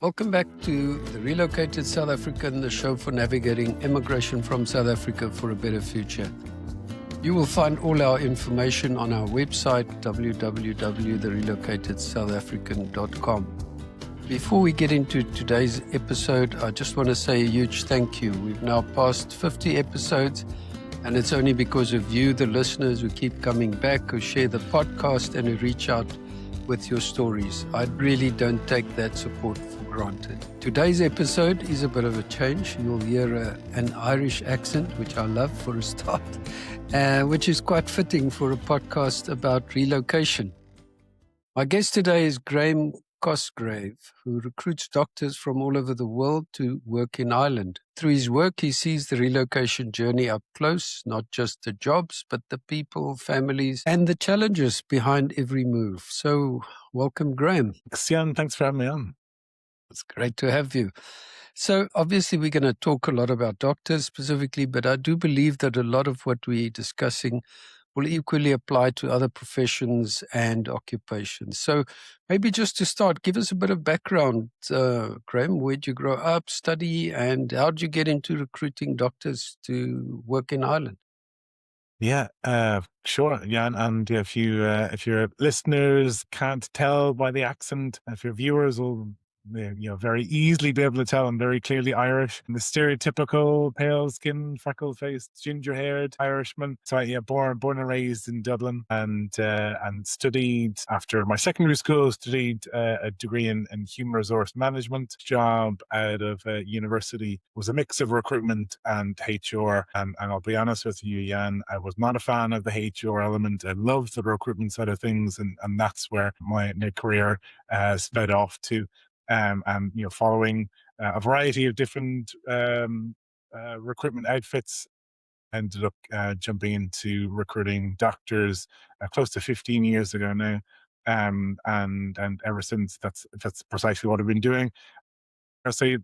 Welcome back to the Relocated South African, the show for navigating immigration from South Africa for a better future. You will find all our information on our website, www.therelocatedsoutafrican.com. Before we get into today's episode, I just want to say a huge thank you. We've now passed 50 episodes, and it's only because of you, the listeners, who keep coming back, who share the podcast, and who reach out with your stories. I really don't take that support for granted. Today's episode is a bit of a change. You'll hear an Irish accent, which I love for a start, which is quite fitting for a podcast about relocation. My guest today is Graham Cosgrave, who recruits doctors from all over the world to work in Ireland. Through his work, he sees the relocation journey up close, not just the jobs, but the people, families, and the challenges behind every move. So, welcome, Graham. Xian, thanks for having me on. It's great to have you. So, obviously, we're going to talk a lot about doctors specifically, but I do believe that a lot of what we're discussing will equally apply to other professions and occupations. So maybe just to start, give us a bit of background, Graham. Where'd you grow up, study, and how did you get into recruiting doctors to work in Ireland? Yeah, sure. Yeah, and if your listeners can't tell by the accent, if your viewers will very easily be able to tell I'm very clearly Irish. I'm the stereotypical pale-skinned, freckle-faced, ginger-haired Irishman. So born and raised in Dublin, and studied after my secondary school. Studied a degree in human resource management. Job out of university was a mix of recruitment and HR. And I'll be honest with you, Jan, I was not a fan of the HR element. I loved the recruitment side of things, and that's where my career sped off to. And following a variety of different recruitment outfits, ended up jumping into recruiting doctors close to 15 years ago now, and ever since that's precisely what I've been doing. I say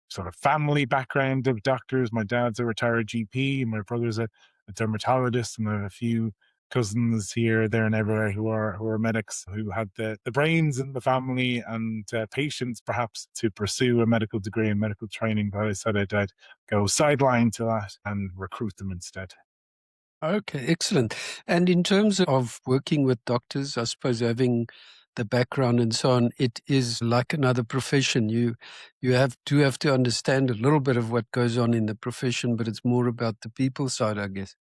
sort of family background of doctors. My dad's a retired GP, my brother's a dermatologist, and I have a few cousins here, there, and everywhere who are medics, who had the brains in the family and patience perhaps to pursue a medical degree and medical training. But I said I'd go sideline to that and recruit them instead. Okay, excellent. And in terms of working with doctors, I suppose having the background and so on, it is like another profession. You have to understand a little bit of what goes on in the profession, but it's more about the people side, I guess.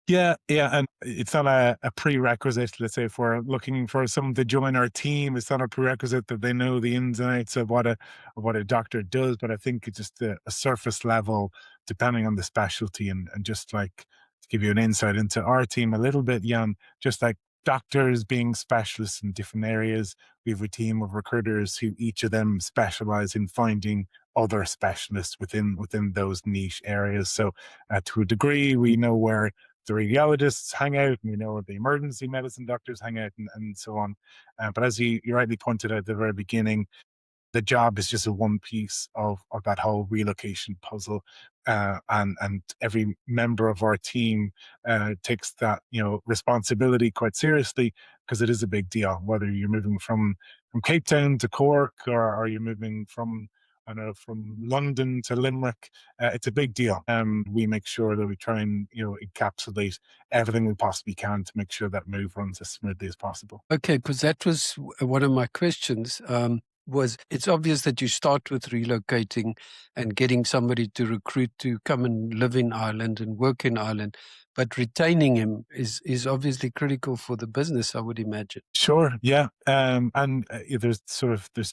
Yeah, and it's not a prerequisite. Let's say if we're looking for someone to join our team, it's not a prerequisite that they know the ins and outs of what a doctor does. But I think it's just a surface level, depending on the specialty, and just like to give you an insight into our team a little bit, Jan, just like doctors being specialists in different areas, we have a team of recruiters who each of them specialize in finding other specialists within those niche areas. So to a degree, we know where the radiologists hang out, and we know where the emergency medicine doctors hang out, and so on. But as you rightly pointed out at the very beginning, the job is just a one piece of that whole relocation puzzle. And every member of our team takes that responsibility quite seriously, because it is a big deal, whether you're moving from Cape Town to Cork, or you're moving from London to Limerick. It's a big deal. We make sure that we try and encapsulate everything we possibly can to make sure that move runs as smoothly as possible. Okay, because that was one of my questions. Was it's obvious that you start with relocating and getting somebody to recruit to come and live in Ireland and work in Ireland, but retaining him is obviously critical for the business, I would imagine. Sure, yeah, and there's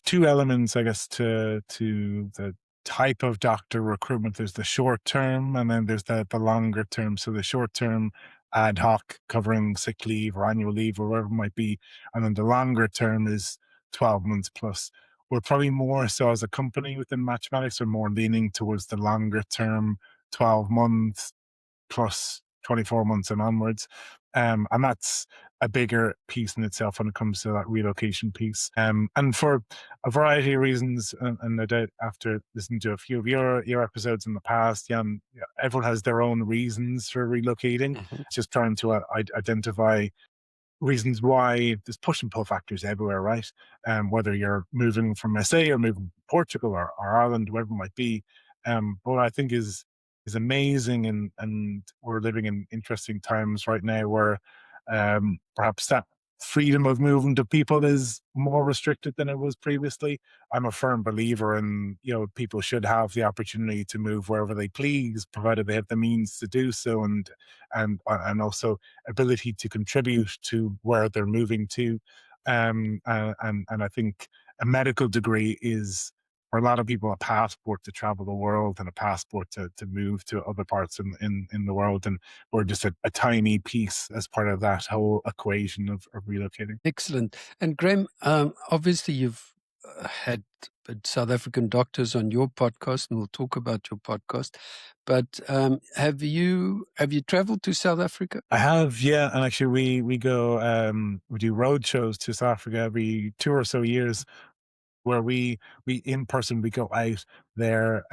two elements, I guess, to the type of doctor recruitment. There's the short term, and then there's the longer term. So the short term, ad hoc, covering sick leave or annual leave or whatever it might be, and then the longer term is 12 months plus. We're probably more so as a company within Matchmatics, we're more leaning towards the longer term, 12 months plus 24 months and onwards. And that's a bigger piece in itself when it comes to that relocation piece. And for a variety of reasons, and no doubt after listening to a few of your episodes in the past, Jan, everyone has their own reasons for relocating. Mhm. Just trying to identify reasons why there's push and pull factors everywhere, right? Whether you're moving from SA or moving to Portugal or Ireland, wherever it might be. But what I think is amazing, and we're living in interesting times right now where perhaps that freedom of movement of people is more restricted than it was previously. I'm a firm believer in, people should have the opportunity to move wherever they please, provided they have the means to do so, and also ability to contribute to where they're moving to. And I think a medical degree is, for a lot of people, a passport to travel the world and a passport to move to other parts in the world. And we're just a tiny piece as part of that whole equation of relocating. Excellent. And Graham, obviously you've had South African doctors on your podcast, and we'll talk about your podcast. But have you traveled to South Africa? I have, yeah, and actually we go we do road shows to South Africa every 2 or so years, where we in person, we go out there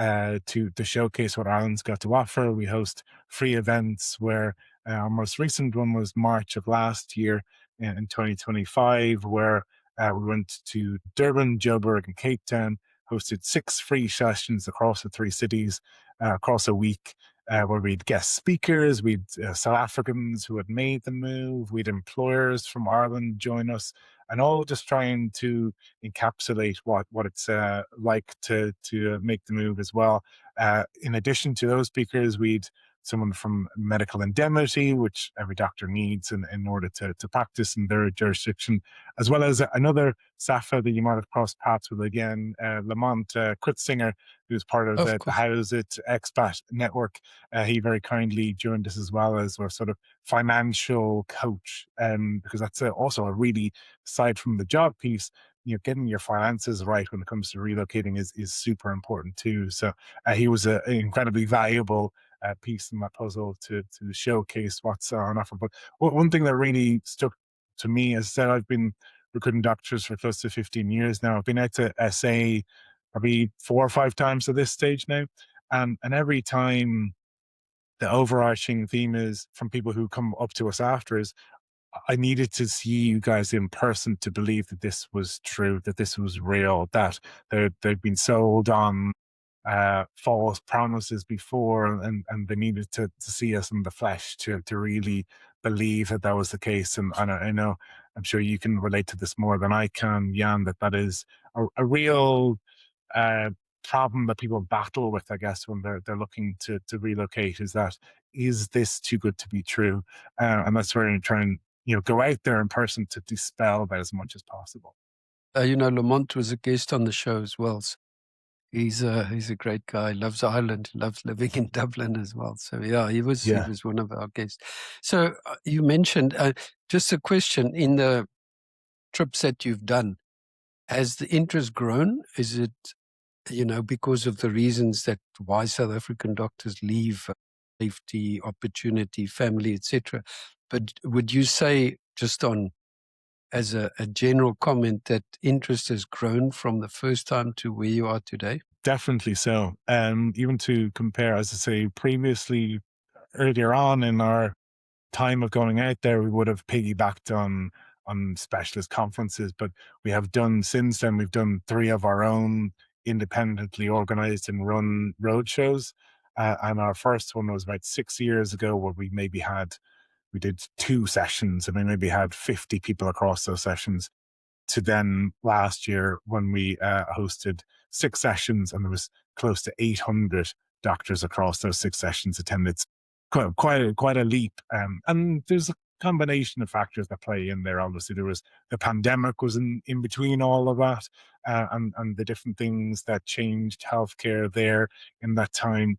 to showcase what Ireland's got to offer. We host free events where our most recent one was March of last year in 2025, where we went to Durban, Joburg, and Cape Town, hosted 6 free sessions across the 3 cities across a week. Where we'd guest speakers, we'd South Africans who had made the move, we'd employers from Ireland join us, and all just trying to encapsulate what it's like to make the move as well. In addition to those speakers, we'd someone from medical indemnity, which every doctor needs in order to practice in their jurisdiction, as well as another SAFA that you might have crossed paths with again, Lamont Kritzinger, who's part of Of the course. House It Expat Network. He very kindly joined us as well as our sort of financial coach, because that's also a really, aside from the job piece, getting your finances right when it comes to relocating is super important too. So he was an incredibly valuable piece in that puzzle to showcase what's on offer. But one thing that really stuck to me, as I said, I've been recruiting doctors for close to 15 years now. I've been out to SA probably 4 or 5 times at this stage now, and every time the overarching theme is from people who come up to us after is, I needed to see you guys in person to believe that this was true, that this was real, that they've been sold on false promises before, and they needed to see us in the flesh to really believe that that was the case. And I know, I'm sure you can relate to this more than I can, Jan, that is a real uh, problem that people battle with, I guess, when they're looking to relocate, is this too good to be true? And that's where you try and go out there in person to dispel that as much as possible. Lamont was a guest on the show as well. So he's a great guy. Loves Ireland. Loves living in Dublin as well. So yeah, he Yeah, was one of our guests. So you mentioned just a question in the trips that you've done. Has the interest grown? Is it because of the reasons that why South African doctors leave, safety, opportunity, family, etc. But would you say, just on as a general comment, that interest has grown from the first time to where you are today? definitely so. Even to compare, as I say, previously, earlier on in our time of going out there, we would have piggybacked on specialist conferences, but we have done since then. We've done 3 of our own independently organized and run road shows, and our first one was about 6 years ago, where we did 2 sessions, and we maybe had 50 people across those sessions, to then last year when we hosted 6 sessions, and there was close to 800 doctors across those 6 sessions attended. It's quite a leap, and there's a combination of factors that play in there. Obviously, there was the pandemic was in between all of that, and the different things that changed healthcare there in that time,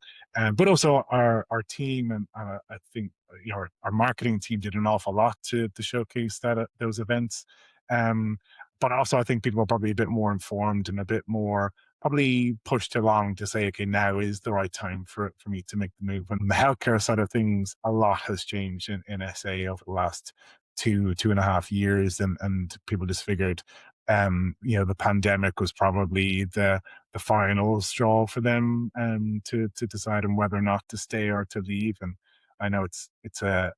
but also our team, and I think our marketing team did an awful lot to showcase those events. Um, but also, I think people are probably a bit more informed and a bit more probably pushed along to say, okay, now is the right time for me to make the move. And the healthcare side of things, a lot has changed in SA over the last 2.5 years, and people just figured, the pandemic was probably the final straw for them, to decide on whether or not to stay or to leave. And I know it's a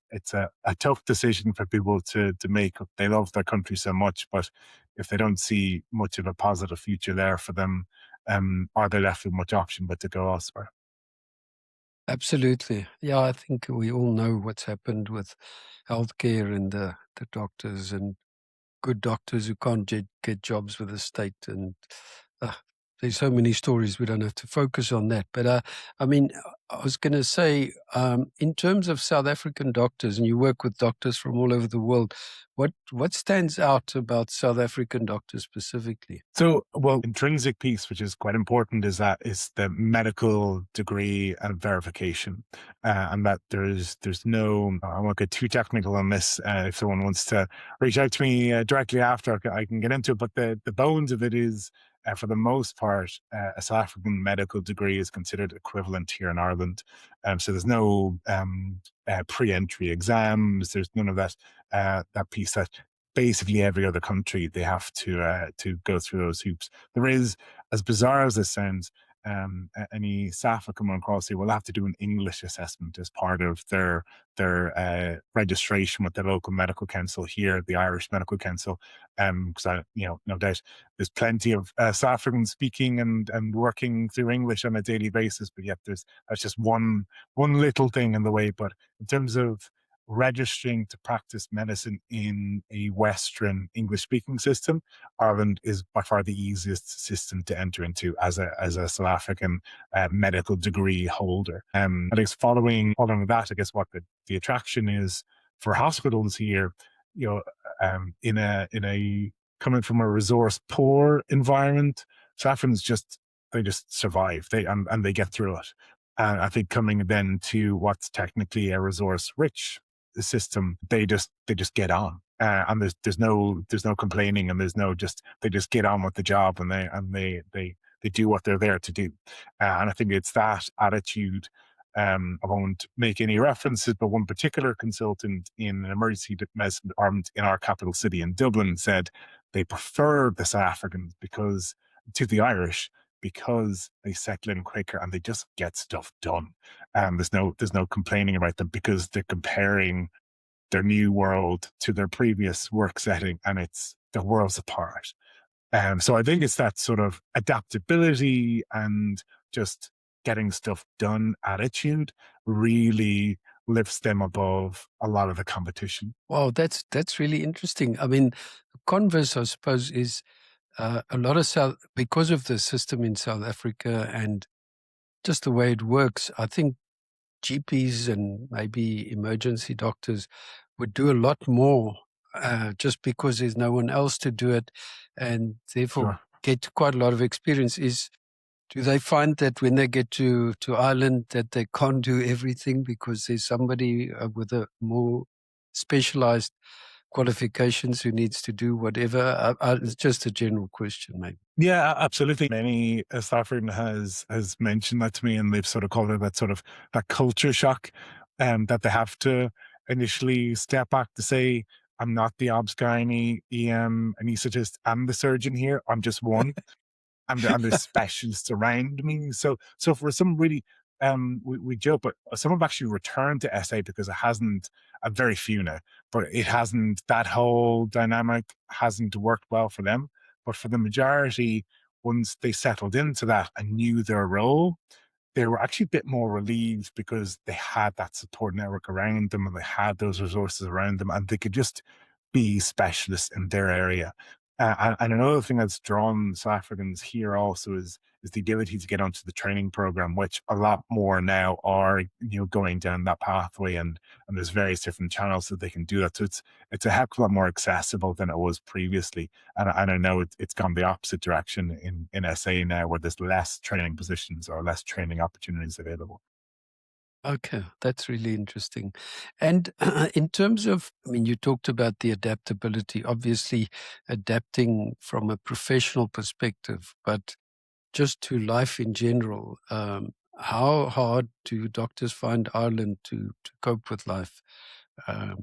tough decision for people to make. They love their country so much, but if they don't see much of a positive future there for them, are they left with much option but to go elsewhere? Absolutely. Yeah, I think we all know what's happened with healthcare and the doctors and good doctors who can't get jobs with the state. And uh, there's so many stories, we don't have to focus on that. But I mean, I was going to say, in terms of South African doctors, and you work with doctors from all over the world, what stands out about South African doctors specifically? So, well, intrinsic piece, which is quite important, is the medical degree and verification, and that there's no. I won't get too technical on this. If someone wants to reach out to me directly after, I can get into it. But the bones of it is, for the most part, a South African medical degree is considered equivalent here in Ireland. So there's no pre-entry exams. There's none of that piece that basically every other country they have to go through those hoops. There is, as bizarre as this sounds, any staff that come across here will have to do an English assessment as part of their registration with the local medical council here, the Irish Medical Council. Because no doubt there's plenty of South Africans speaking and working through English on a daily basis, but yet that's just one little thing in the way. But in terms of registering to practice medicine in a Western English speaking system, Ireland is by far the easiest system to enter into as a South African medical degree holder. I guess following that, I guess what the attraction is for hospitals here, in a coming from a resource poor environment, South Africans they just survive. And they get through it. And I think coming then to what's technically a resource rich system, they just get on. And there's no complaining, and they just get on with the job, and they do what they're there to do. And I think it's that attitude. I won't make any references, but one particular consultant in an emergency medicine department in our capital city in Dublin said they prefer the South Africans to the Irish, because they settle in quicker and they just get stuff done. There's no complaining about them, because they're comparing their new world to their previous work setting, and it's the worlds apart. So I think it's that sort of adaptability and just getting stuff done attitude really lifts them above a lot of the competition. Wow, that's really interesting. I mean, the converse, I suppose, is a lot of because of the system in South Africa and just the way it works. I think GPs and maybe emergency doctors would do a lot more just because there's no one else to do it, and therefore Sure. get quite a lot of experience. Do they find that when they get to Ireland that they can't do everything because there's somebody with a more specialized qualifications who needs to do whatever? It's just a general question, maybe. Yeah, absolutely. Many South African has mentioned that to me, and they've sort of called it that culture shock, that they have to initially step back to say, "I'm not the obs gynae, EM, anaesthetist. I'm the surgeon here. I'm just one." And there's specialists around me. So for some really, we joke, but some have actually returned to SA because it hasn't. Very few now, but it hasn't. That whole dynamic hasn't worked well for them. But for the majority, once they settled into that and knew their role, they were actually a bit more relieved, because they had that support network around them, and they had those resources around them, and they could just be specialists in their area. And another thing that's drawn South Africans here also is the ability to get onto the training program, which a lot more now are going down that pathway, and there's various different channels that they can do that. So it's a heck of a lot more accessible than it was previously. And I know it's gone the opposite direction in SA now, where there's less training positions or less training opportunities available. Okay, that's really interesting. And in terms of, I mean, you talked about the adaptability, obviously adapting from a professional perspective, but just to life in general. How hard do doctors find Ireland to cope with life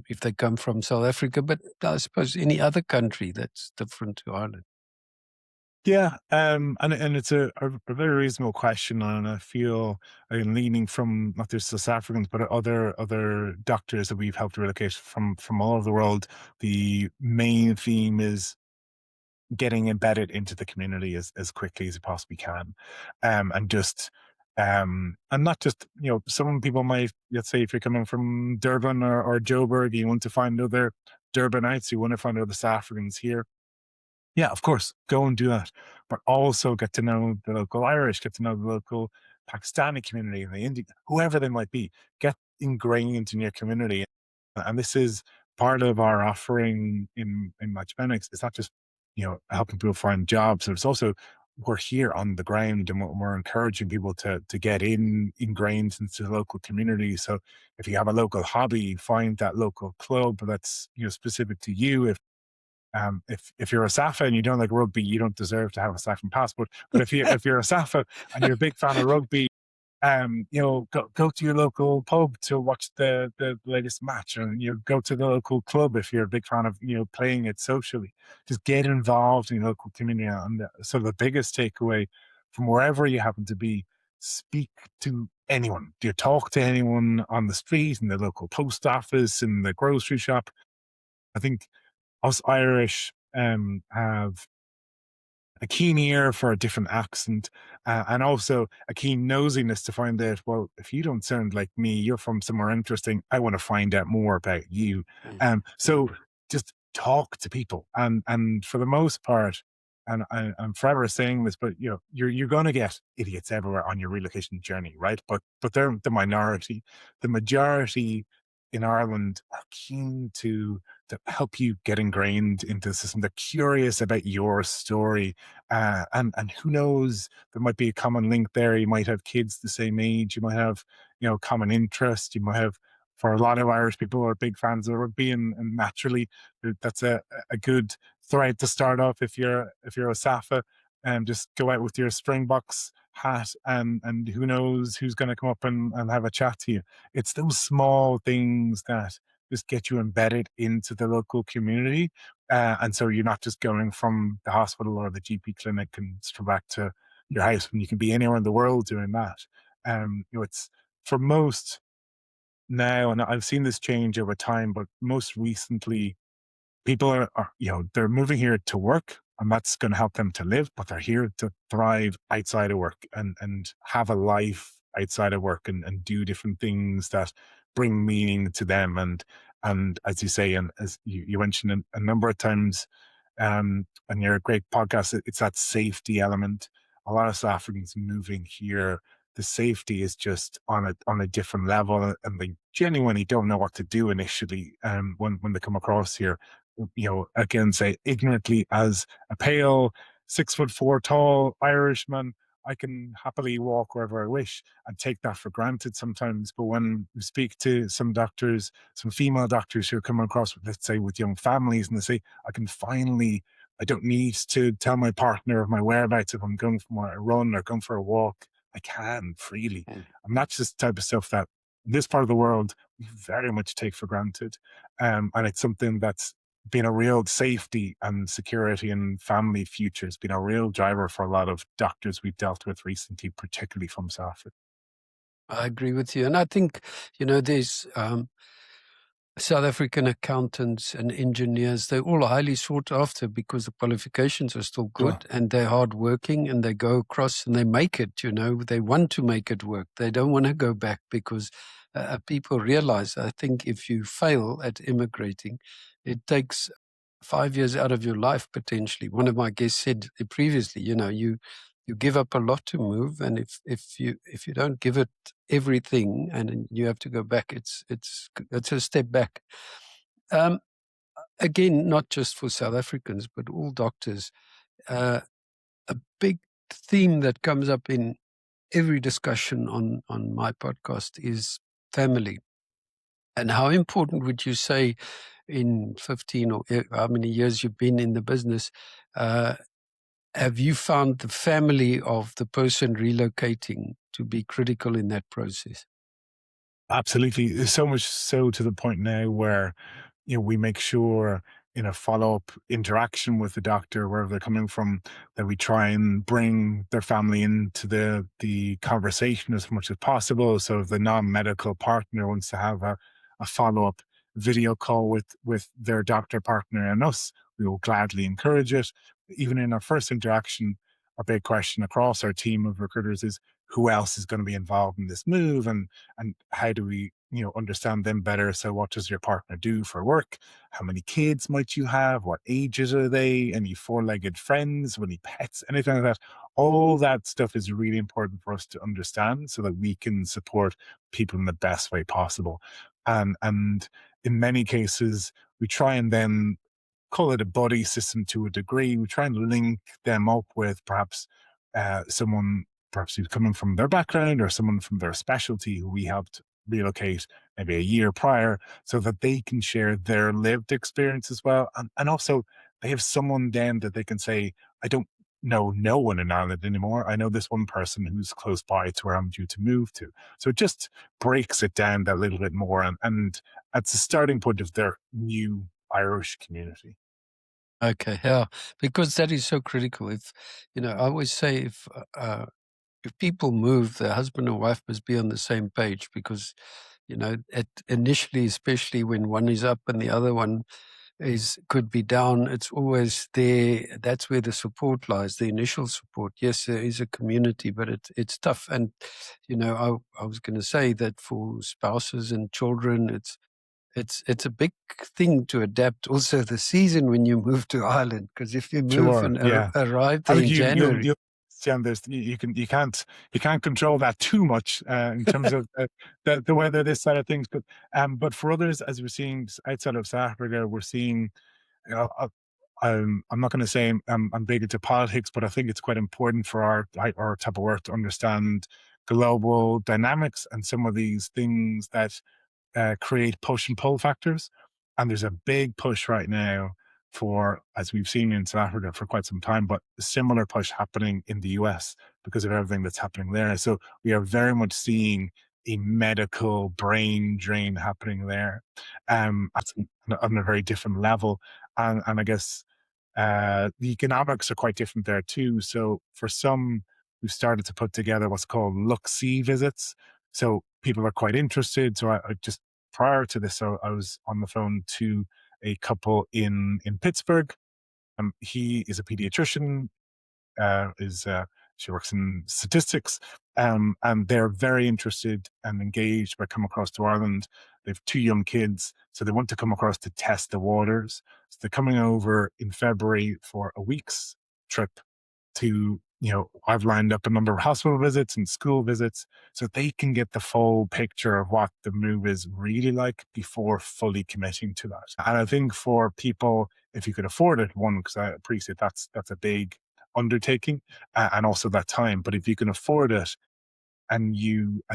if they come from South Africa, but I suppose any other country that's different to Ireland? Yeah, and it's a very reasonable question, and I feel I'm leaning from not just South Africans, but other doctors that we've helped relocate from all over the world. The main theme is getting embedded into the community as quickly as you possibly can. And just and not just, some people might, let's say if you're coming from Durban or Joburg, you want to find other Durbanites, you want to find other South Africans here. Yeah, of course, go and do that, but also get to know the local Irish, get to know the local Pakistani community and the Indian, whoever they might be. Get ingrained in your community, and this is part of our offering in Matchmenics. It's not just, helping people find jobs. It's also, we're here on the ground, and we're encouraging people to get ingrained into the local community. So if you have a local hobby, find that local club that's, specific to you. If you're a Safa and you don't like rugby, you don't deserve to have a Saffron passport. But if you're a Safa and you're a big fan of rugby, go to your local pub to watch the latest match, and go to the local club if you're a big fan of playing it socially. Just get involved in your local community. And so the biggest takeaway from wherever you happen to be, speak to anyone. Do you talk to anyone on the street, in the local post office, in the grocery shop? I think us Irish have a keen ear for a different accent, and also a keen nosiness to find out, well, if you don't sound like me, you're from somewhere interesting, I want to find out more about you. Yes. So just talk to people, and for the most part, and I'm forever saying this, but you're going to get idiots everywhere on your relocation journey, right? But they're the minority. The majority in Ireland are keen to help you get ingrained into the system. They're curious about your story, and who knows, there might be a common link there. You might have kids the same age. You might have common interest. You might have, for a lot of Irish people, who are big fans of rugby, and naturally that's a good thread to start off. If you're a Safa, and just go out with your Springboks hat, and who knows who's going to come up and have a chat to you. It's those small things that just get you embedded into the local community. And so you're not just going from the hospital or the GP clinic and straight back to your house, when you can be anywhere in the world doing that. It's for most now, and I've seen this change over time, but most recently, people are they're moving here to work, and that's going to help them to live, but they're here to thrive outside of work, and have a life outside of work, and do different things that bring meaning to them. And as you say, and as you mentioned a number of times, and your great podcast, it's that safety element. A lot of South Africans moving here, the safety is just on a different level, and they genuinely don't know what to do initially, when they come across here. Again, say ignorantly, as a pale 6'4" tall Irishman, I can happily walk wherever I wish and take that for granted sometimes. But when we speak to some doctors, some female doctors who are coming across, let's say, with young families, and they say, I don't need to tell my partner of my whereabouts if I'm going for a run or going for a walk. I can freely. Mm. And that's just the type of stuff that in this part of the world we very much take for granted. And it's something that's been a real safety and security and family future. Has been a real driver for a lot of doctors we've dealt with recently, particularly from South Africa. I agree with you. And I think, there's South African accountants and engineers, they're all highly sought after because the qualifications are still Sure. good and they're hardworking and they go across and they make it, they want to make it work. They don't want to go back because people realize, I think if you fail at immigrating, it takes 5 years out of your life potentially. One of my guests said previously, you give up a lot to move, and if you don't give it everything and then you have to go back, it's a step back. Um, Again, not just for South Africans, but all doctors. A big theme that comes up in every discussion on my podcast is family. And how important would you say in 15 or how many years you've been in the business, uh, have you found the family of the person relocating to be critical in that process? Absolutely. So much so to the point now where we make sure in a follow-up interaction with the doctor, wherever they're coming from, that we try and bring their family into the conversation as much as possible. So if the non-medical partner wants to have a follow-up video call with their doctor partner and us, we will gladly encourage it. Even in our first interaction, a big question across our team of recruiters is who else is going to be involved in this move, and how do we understand them better. So what does your partner do for work? How many kids might you have? What ages are they? Any four-legged friends? Any pets? Anything like that? All that stuff is really important for us to understand so that we can support people in the best way possible. And in many cases, we try and then call it a buddy system to a degree. We try and link them up with perhaps someone perhaps who's coming from their background or someone from their specialty who we helped relocate maybe a year prior, so that they can share their lived experience as well. And also they have someone then that they can say, I don't know no one in Ireland anymore. I know this one person who's close by to where I'm due to move to. So it just breaks it down that little bit more. And it's the starting point of their new Irish community. Okay, yeah, because that is so critical. If I always say if people move, the husband and wife must be on the same page, because initially, especially when one is up and the other one could be down, it's always there. That's where the support lies, the initial support. Yes, there is a community, but it's tough. And I was going to say that for spouses and children, it's a big thing to adapt also the season when you move to Ireland, because if you move Sure, and yeah. arrive I there think in January. Jan, you can't control that too much in terms of the weather, this side of things. But for others, as we're seeing outside of South Africa, we're seeing, you know, I'm not going to say I'm big into politics, but I think it's quite important for our type of work to understand global dynamics and some of these things that create push and pull factors. And there's a big push right now for, as we've seen in South Africa for quite some time, but a similar push happening in the US because of everything that's happening there. So we are very much seeing a medical brain drain happening there, on a very different level. And I guess the economics are quite different there too. So for some, we've started to put together what's called look-see visits. So people are quite interested. So I just prior to this, so I was on the phone to a couple in Pittsburgh. He is a pediatrician. Is She works in statistics, and they're very interested and engaged by coming across to Ireland. They have two young kids, so they want to come across to test the waters. So they're coming over in February for a week's trip to, I've lined up a number of hospital visits and school visits so they can get the full picture of what the move is really like before fully committing to that. And I think for people, if you could afford it, one, because I appreciate that's a big undertaking, and also that time. But if you can afford it, I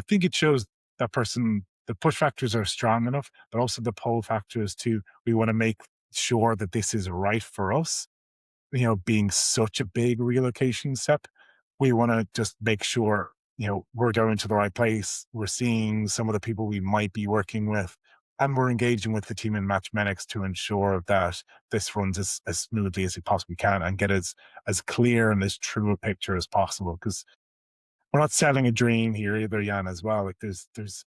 think it shows that person, the push factors are strong enough, but also the pull factors too. We want to make sure that this is right for us, being such a big relocation step. We want to just make sure, we're going to the right place. We're seeing some of the people we might be working with, and we're engaging with the team in Matchmedics to ensure that this runs as smoothly as it possibly can and get as clear and as true a picture as possible. Because we're not selling a dream here either, Jan, as well. Like there's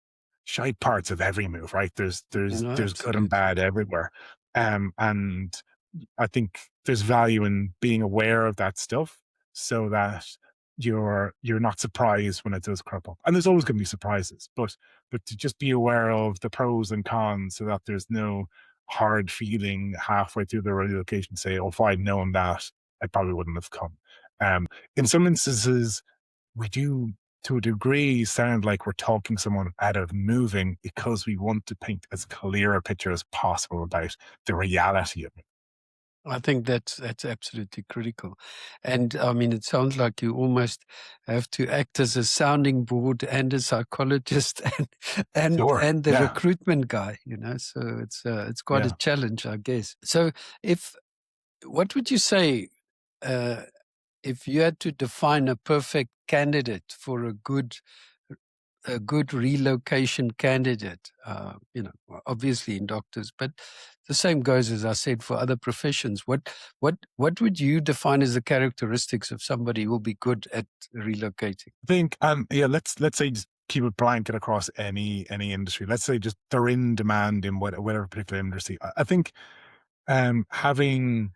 shite parts of every move, right? There's good and Absolutely. bad everywhere. And I think there's value in being aware of that stuff so that you're not surprised when it does crop up. And there's always going to be surprises, but to just be aware of the pros and cons so that there's no hard feeling halfway through the relocation, say, oh, if I'd known that, I probably wouldn't have come. In some instances, we do, to a degree, sound like we're talking someone out of moving because we want to paint as clear a picture as possible about the reality of it. I think that's absolutely critical. And I mean, it sounds like you almost have to act as a sounding board and a psychologist and Sure. and the Yeah. recruitment guy, So it's quite a Yeah. challenge, I guess. So if what would you say uh, if you had to define a perfect candidate for a good a good relocation candidate? Well, obviously in doctors, but the same goes, as I said, for other professions. What would you define as the characteristics of somebody who will be good at relocating? I think, yeah, let's say just keep it blanket across any industry. Let's say just they're in demand in whatever particular industry. I think having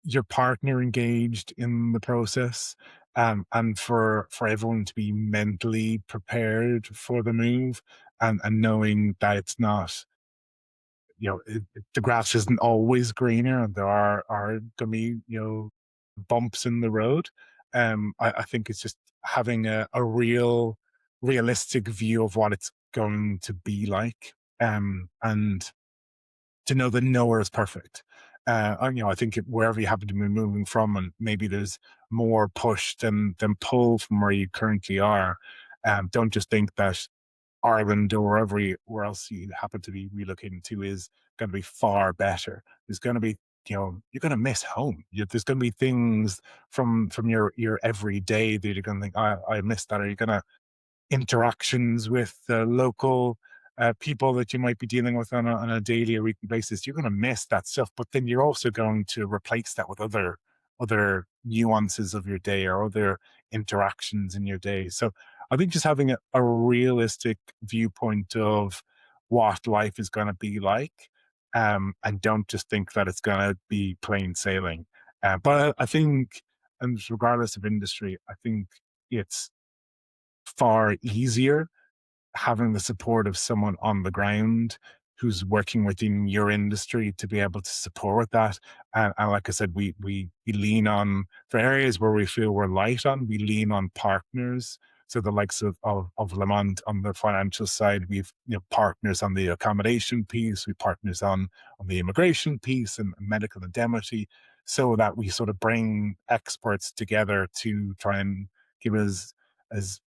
your partner engaged in the process, and for everyone to be mentally prepared for the move, and knowing that it's not, the grass isn't always greener, and there are gonna be, bumps in the road. I think it's just having a realistic view of what it's going to be like, and to know that nowhere is perfect. I think wherever you happen to be moving from, and maybe there's more push than pull from where you currently are. Don't just think that Ireland or where else you happen to be relocating to is going to be far better. There's going to be, you're going to miss home. There's going to be things from your everyday that you're going to think, I missed that. Are you going to interactions with the local people that you might be dealing with on a daily or weekly basis? You're going to miss that stuff, but then you're also going to replace that with other nuances of your day or other interactions in your day. So I think just having a realistic viewpoint of what life is going to be like, and don't just think that it's going to be plain sailing. But I think, and regardless of industry, I think it's far easier having the support of someone on the ground who's working within your industry to be able to support that. And like I said, we lean on, for areas where we feel we're light on, we lean on partners. So the likes of Lamont on the financial side, we've, partners on the accommodation piece, we partners on the immigration piece and medical indemnity, so that we sort of bring experts together to try and give us as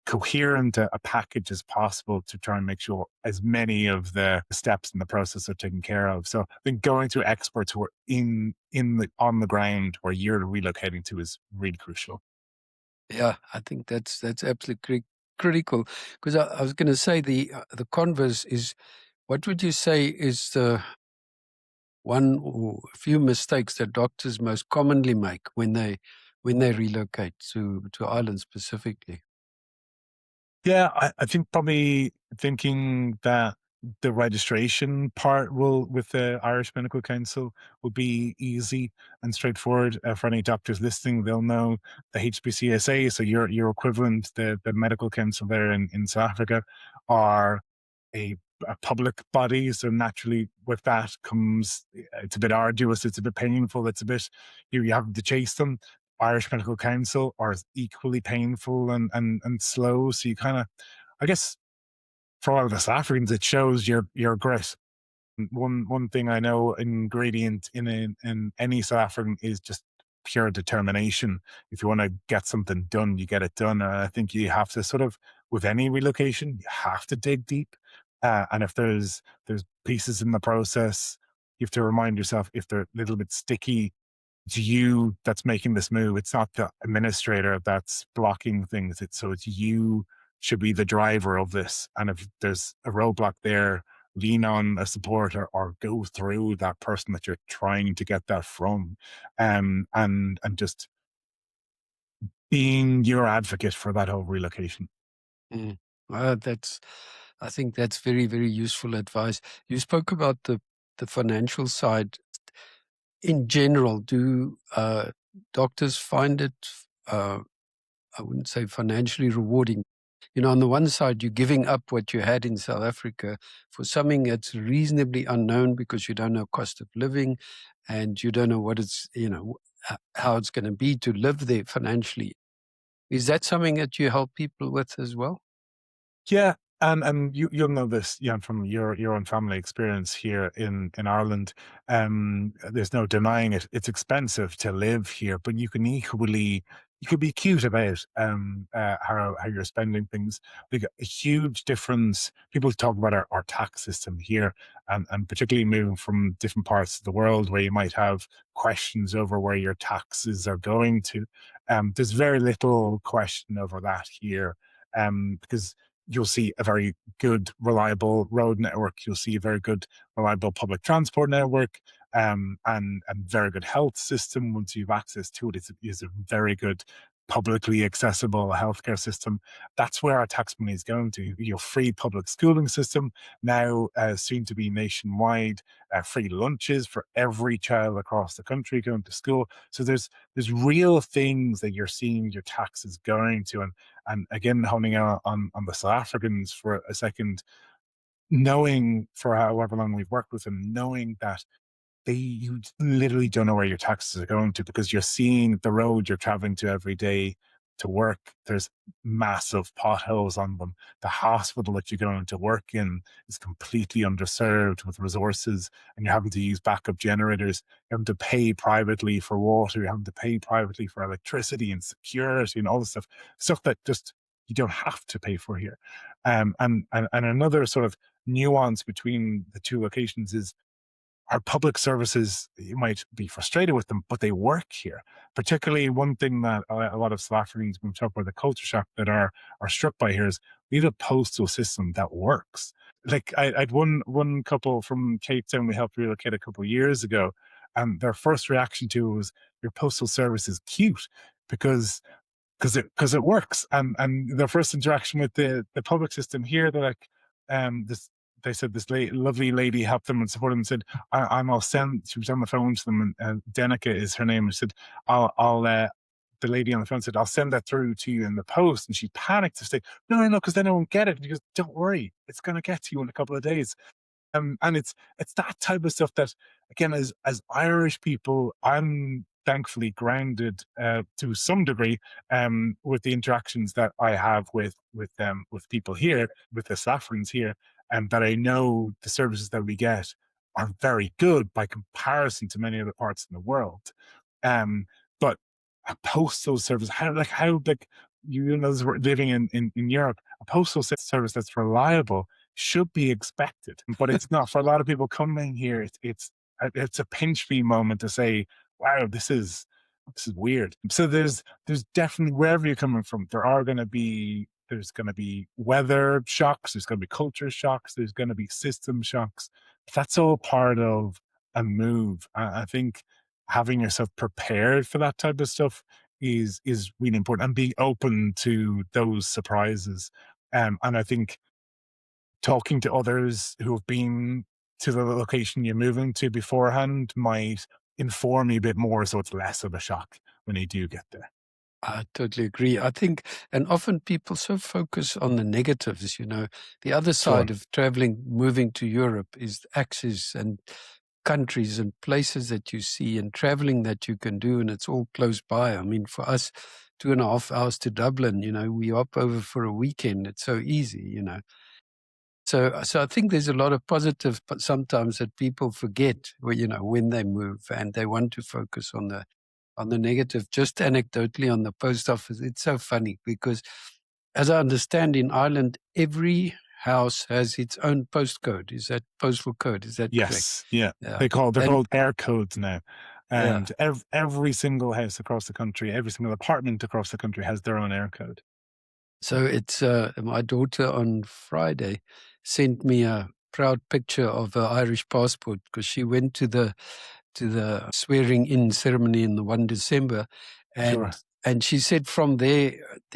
coherent a package as possible to try and make sure as many of the steps in the process are taken care of. So I think going to experts who are on the ground where you're relocating to is really crucial. Yeah, I think that's absolutely critical. Because I was going to say the converse is, what would you say is the one or a few mistakes that doctors most commonly make when they relocate to Ireland specifically? Yeah, I think probably thinking that the registration part with the Irish Medical Council will be easy and straightforward. For any doctors listening, they'll know the HPCSA, so your equivalent, the medical council there in South Africa, are a, a public body. So naturally, with that comes, it's a bit arduous, it's a bit painful, it's a bit, you have to chase them. Irish Medical Council are equally painful and slow. So you kind of, I guess, for a lot of the South Africans, it shows your grit. One thing I know, ingredient in any South African is just pure determination. If you want to get something done, you get it done. And I think you have to sort of, with any relocation, you have to dig deep. And if there's pieces in the process, you have to remind yourself, if they're a little bit sticky, it's you that's making this move. It's not the administrator that's blocking things. It's you should be the driver of this. And if there's a roadblock there, lean on a supporter or go through that person that you're trying to get that from. And just being your advocate for that whole relocation. Mm. I think that's very, very useful advice. You spoke about the financial side. In general, do doctors find it, uh, I wouldn't say financially rewarding? On the one side, you're giving up what you had in South Africa for something that's reasonably unknown, because you don't know cost of living and you don't know what it's, how it's going to be to live there financially. Is that something that you help people with as well? Yeah, and you'll know this, from your own family experience here in Ireland. There's no denying it. It's expensive to live here, but you could be cute about how you're spending things. Like a huge difference. People talk about our tax system here, and particularly moving from different parts of the world where you might have questions over where your taxes are going to. There's very little question over that here. because you'll see a very good, reliable road network. You'll see a very good, reliable public transport network, and very good health system. Once you've access to it, it's a very good publicly accessible healthcare system. That's where our tax money is going to. Your free public schooling system, now soon to be nationwide, free lunches for every child across the country going to school. So there's real things that you're seeing your taxes going to. And again, honing out on the South Africans for a second, knowing for however long we've worked with them, knowing that you literally don't know where your taxes are going to, because you're seeing the road you're traveling to every day to work. There's massive potholes on them. The hospital that you're going to work in is completely underserved with resources, and you're having to use backup generators. You're having to pay privately for water. You're having to pay privately for electricity and security and all this stuff that just you don't have to pay for here. And another sort of nuance between the two locations is our public services. You might be frustrated with them, but they work here. Particularly, one thing that a lot of South Africans, when we talk about the culture shock, that are struck by here is we have a postal system that works. Like I'd one couple from Cape Town we helped relocate a couple of years ago, and their first reaction to it was, "Your postal service is cute," because it works. And their first interaction with the public system here, they're like, this they said this lovely lady helped them and supported them and said, I'll send. She was on the phone to them, and Denica is her name, and she said, I'll the lady on the phone said, "I'll send that through to you in the post," and she panicked to say, "No, because then I won't get it." And he goes, "Don't worry, it's going to get to you in a couple of days." And it's that type of stuff that, again, as Irish people, I'm thankfully grounded to some degree, with the interactions that I have with people here, with the South Africans here, and that I know the services that we get are very good by comparison to many other parts in the world. But a postal service, how you know, living in Europe, a postal service that's reliable should be expected, but it's not. For a lot of people coming here, it's a pinch me moment to say, "Wow, this is weird." So there's definitely, wherever you're coming from, there's going to be weather shocks, there's going to be culture shocks, there's going to be system shocks. That's all part of a move. I think having yourself prepared for that type of stuff is really important, and being open to those surprises. And I think talking to others who have been to the location you're moving to beforehand might inform you a bit more, so it's less of a shock when you do get there. I totally agree. I think, and often people so focus on the negatives, the other Sure. side of traveling, moving to Europe is access and countries and places that you see and traveling that you can do, and it's all close by. I mean, for us, 2.5 hours to Dublin, we hop over for a weekend. It's so easy. So I think there's a lot of positive, but sometimes that people forget, when they move, and they want to focus on the negative. Just anecdotally, on the post office, it's so funny because, as I understand, in Ireland, every house has its own postcode. Is that postal code? Is that correct? Yes. Yeah. Yeah. They're And called air codes now. yeah. And every single house across the country, every single apartment across the country has their own air code. So it's my daughter on Friday sent me a proud picture of her Irish passport because she went to the swearing in ceremony in the 1 December, and Sure. and she said from there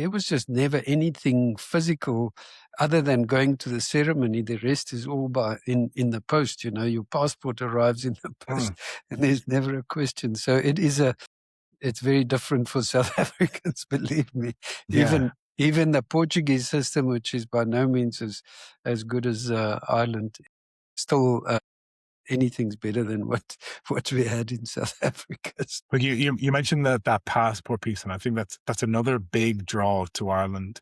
was just never anything physical other than going to the ceremony. The rest is all in the post. Your passport arrives in the post, Mm, and there's never a question. So it's very different for South Africans, believe me. yeah. Even the Portuguese system, which is by no means as good as Ireland, still anything's better than what we had in South Africa. But you mentioned that passport piece, and I think that's another big draw to Ireland.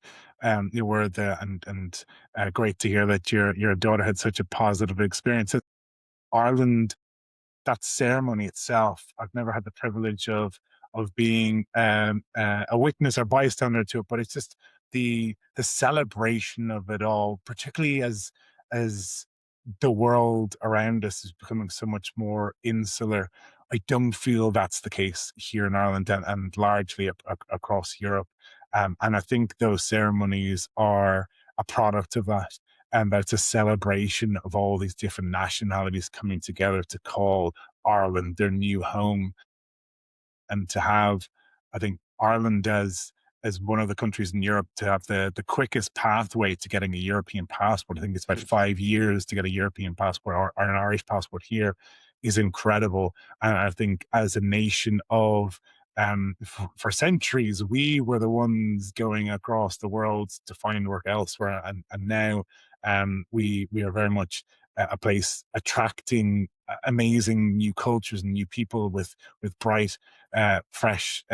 You were there, and great to hear that your daughter had such a positive experience. Ireland, that ceremony itself, I've never had the privilege of being a witness or bystander to it, but it's just the celebration of it all, particularly as the world around us is becoming so much more insular. I don't feel that's the case here in Ireland, and largely across Europe. And I think those ceremonies are a product of that. And that's a celebration of all these different nationalities coming together to call Ireland their new home, and to have, I think, Ireland as one of the countries in Europe to have the quickest pathway to getting a European passport. I think it's about 5 years to get a European passport, or an Irish passport here, is incredible. And I think as a nation of for centuries, we were the ones going across the world to find work elsewhere, and now we are very much a place attracting amazing new cultures and new people with bright, fresh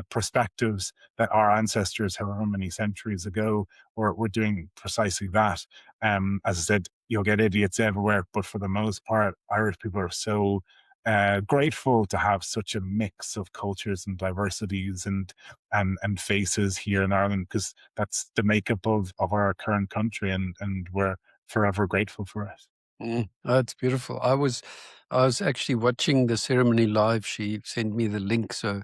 perspectives that our ancestors, however many centuries ago, were doing precisely that. As I said, you'll get idiots everywhere, but for the most part, Irish people are so grateful to have such a mix of cultures and diversities and faces here in Ireland, because that's the makeup of our current country, and we're forever grateful for it. Oh, it's beautiful. I was actually watching the ceremony live. She sent me the link, so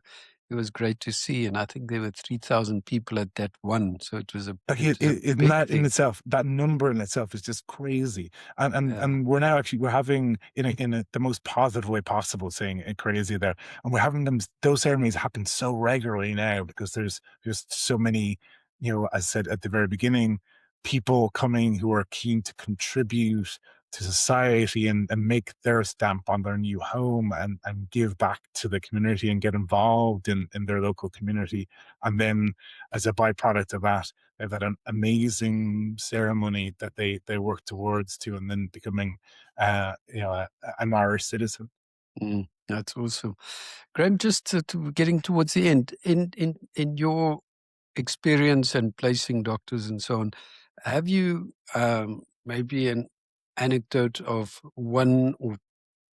it was great to see. And I think there were 3,000 people at that one, so it was a Like it was a in big that in thing. itself, that number in itself is just crazy. Yeah. And we're now actually we're having the most positive way possible, saying it crazy there, and we're having those ceremonies happen so regularly now, because there's so many, as I said at the very beginning, people coming who are keen to contribute to society, and make their stamp on their new home, and give back to the community and get involved in their local community. And then as a byproduct of that, they've had an amazing ceremony that they work towards to, and then becoming, an Irish citizen. That's awesome. Graham, just getting towards the end, in your experience and placing doctors and so on, have you maybe an anecdote of one or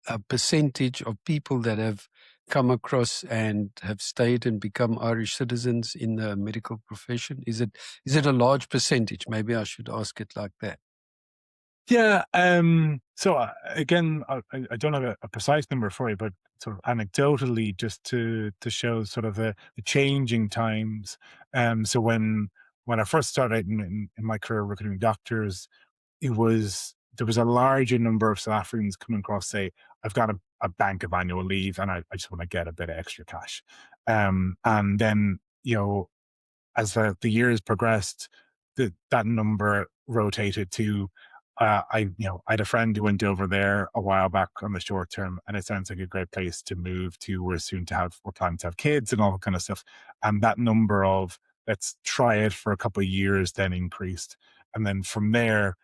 a percentage of people that have come across and have stayed and become Irish citizens in the medical profession? Is it a large percentage? Maybe I should ask it like that. Yeah. So again, I don't have a precise number for you, but sort of anecdotally, just to show sort of the changing times. So when I first started in my career recruiting doctors, there was a larger number of South Africans coming across, say, I've got a bank of annual leave, and I just want to get a bit of extra cash. And then, as the years progressed, that number rotated to, I had a friend who went over there a while back on the short term, and it sounds like a great place to move to. We're planning to have kids and all that kind of stuff. And that number of, let's try it for a couple of years, then increased. And then from there,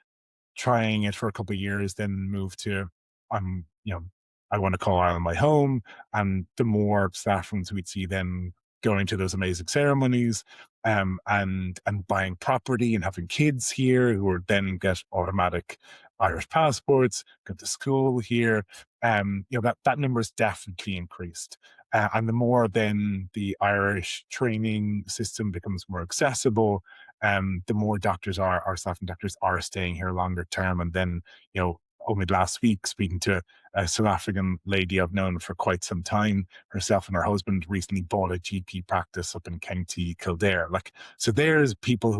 trying it for a couple of years, then move to, um, you know, I want to call Ireland my home. And the more Saffrons we'd see then going to those amazing ceremonies, and buying property and having kids here who would then get automatic Irish passports, go to school here. That number has definitely increased. And the more then the Irish training system becomes more accessible, the more our staff and doctors are staying here longer term. And then, only last week, speaking to a South African lady I've known for quite some time, herself and her husband recently bought a GP practice up in County Kildare. So there's people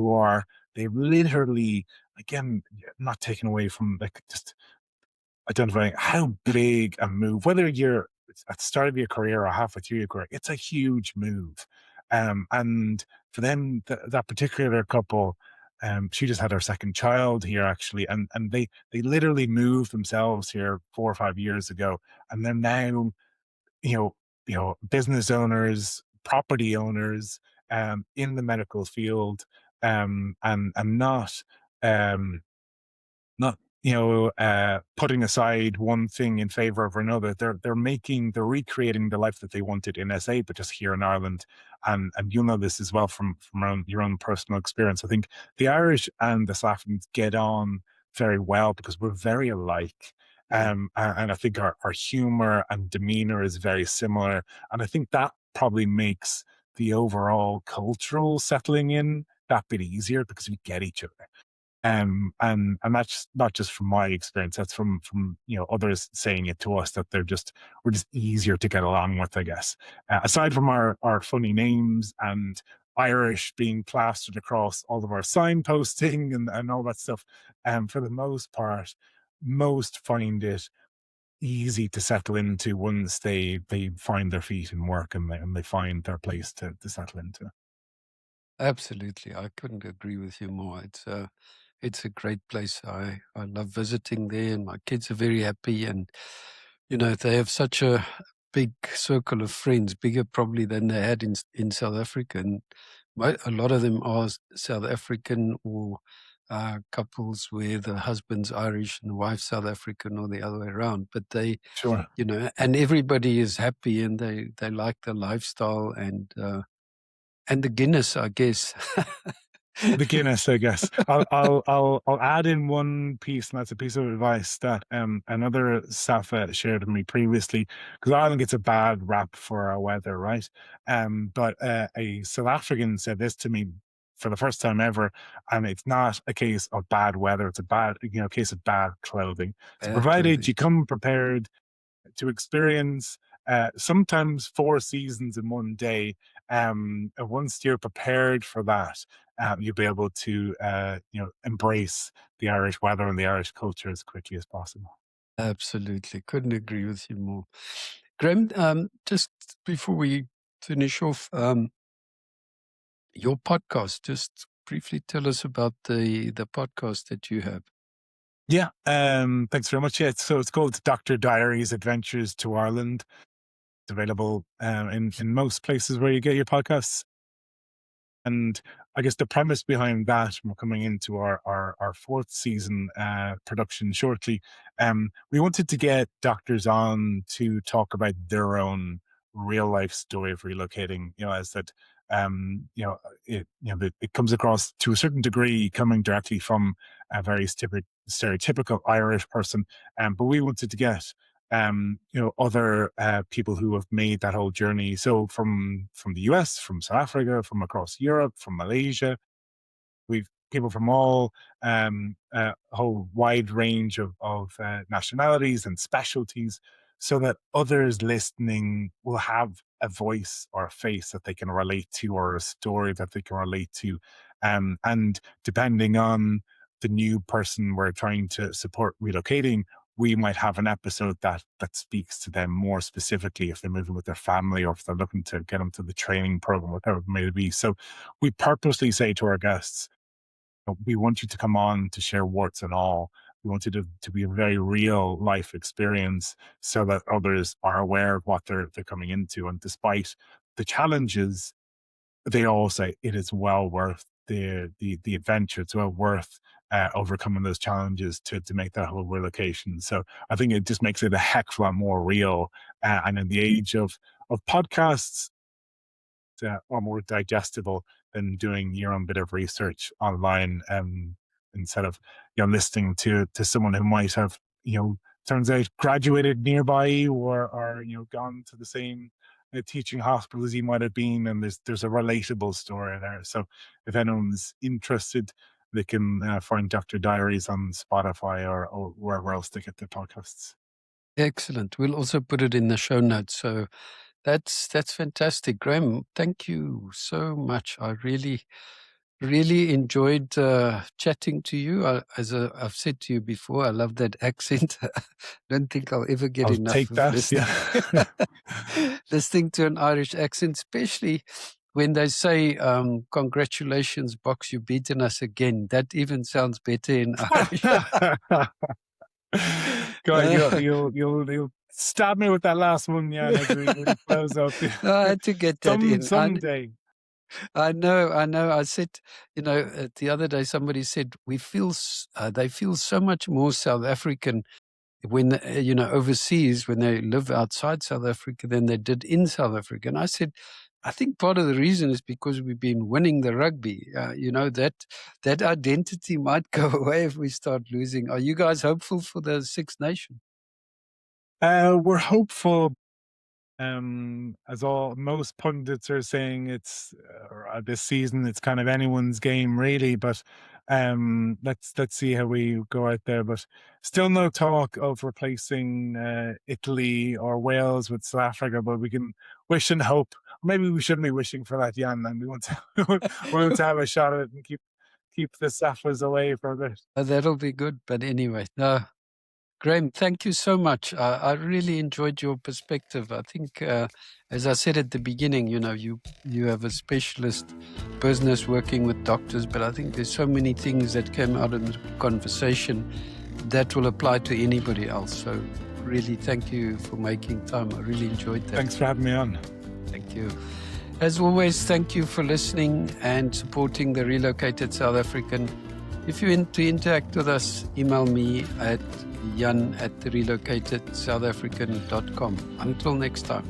they've literally, again, not taken away from, just identifying how big a move, whether you're at the start of your career or halfway through your career, it's a huge move. And for them, that particular couple, she just had her second child here actually, and they literally moved themselves here 4 or 5 years ago, and they're now, you know, business owners, property owners, in the medical field, and um, not putting aside one thing in favor of another. They're recreating the life that they wanted in SA, but just here in Ireland. And you know this as well from your own personal experience. I think the Irish and the Slavs get on very well because we're very alike. Mm. And I think our humor and demeanor is very similar. And I think that probably makes the overall cultural settling in that bit easier because we get each other. And that's not just from my experience. That's from others saying it to us, that we're just easier to get along with, I guess. Aside from our funny names and Irish being plastered across all of our signposting and all that stuff. For the most part, most find it easy to settle into once they find their feet in work and they find their place to settle into. Absolutely. I couldn't agree with you more. It's a great place. I love visiting there, and my kids are very happy. And, they have such a big circle of friends, bigger probably than they had in South Africa. And a lot of them are South African, or couples where the husband's Irish and the wife's South African, or the other way around. But Sure. and everybody is happy, and they like the lifestyle, and the Guinness, I guess. The Guinness, I guess. I'll add in one piece, and that's a piece of advice that another Safa shared with me previously, because Ireland gets a bad rap for our weather, right? But a South African said this to me for the first time ever, and it's not a case of bad weather; it's a case of bad clothing. So Bad provided clothing. you come prepared to experience sometimes 4 seasons in one day. And once you're prepared for that, you'll be able to embrace the Irish weather and the Irish culture as quickly as possible. Absolutely. Couldn't agree with you more. Graham, just before we finish off, your podcast, just briefly tell us about the podcast that you have. Yeah, thanks very much. Yeah, so it's called Dr. Diaries Adventures to Ireland. It's available in most places where you get your podcasts. And I guess the premise behind that, we're coming into our fourth season production shortly. We wanted to get doctors on to talk about their own real life story of relocating. As that, it comes across to a certain degree coming directly from a very stereotypical Irish person. But we wanted to get other people who have made that whole journey. So from the US, from South Africa, from across Europe, from Malaysia, we've people from all a whole wide range of nationalities and specialties, so that others listening will have a voice or a face that they can relate to, or a story that they can relate to. And depending on the new person we're trying to support relocating, we might have an episode that speaks to them more specifically if they're moving with their family, or if they're looking to get them to the training program, whatever it may be. So we purposely say to our guests, we want you to come on to share warts and all. We want it to be a very real life experience, so that others are aware of what they're coming into. And despite the challenges, they all say it is well worth the adventure. It's well worth overcoming those challenges to make that whole relocation. So I think it just makes it a heck of a lot more real. And in the age of podcasts, or more digestible than doing your own bit of research online, instead of listening to someone who might have turns out graduated nearby, or gone to the same teaching hospital as you might have been, and there's a relatable story there. So if anyone's interested, they can find Dr. Diaries on Spotify, or wherever else they get their podcasts. Excellent. We'll also put it in the show notes. So that's fantastic. Graham, thank you so much. I really enjoyed chatting to you. As I've said to you before, I love that accent. Don't think I'll ever get I'll enough take of that. Yeah. listening to an Irish accent, especially when they say, congratulations, Box, you've beaten us again. That even sounds better in Irish. God, you'll stab me with that last one, yeah, as we close out. I had to get that in. Someday. I know. I said, the other day somebody said they feel so much more South African when overseas, when they live outside South Africa, than they did in South Africa. And I said, I think part of the reason is because we've been winning the rugby. That identity might go away if we start losing. Are you guys hopeful for the Six Nations? We're hopeful. As most pundits are saying, it's this season, it's kind of anyone's game, really. But let's see how we go out there. But still no talk of replacing Italy or Wales with South Africa. But we can wish and hope. maybe we shouldn't be wishing for that, Jan, and we want to we want to have a shot at it and keep the Saffas away for a bit. That'll be good. But anyway, no. Graham, thank you so much. I really enjoyed your perspective. I think, as I said at the beginning, you have a specialist business working with doctors, but I think there's so many things that came out of the conversation that will apply to anybody else. So really thank you for making time. I really enjoyed that. Thanks for having me on. Thank you. As always, thank you for listening and supporting the Relocated South African. If you want to interact with us, email me at jan@relocatedsoutafrican.com. Until next time.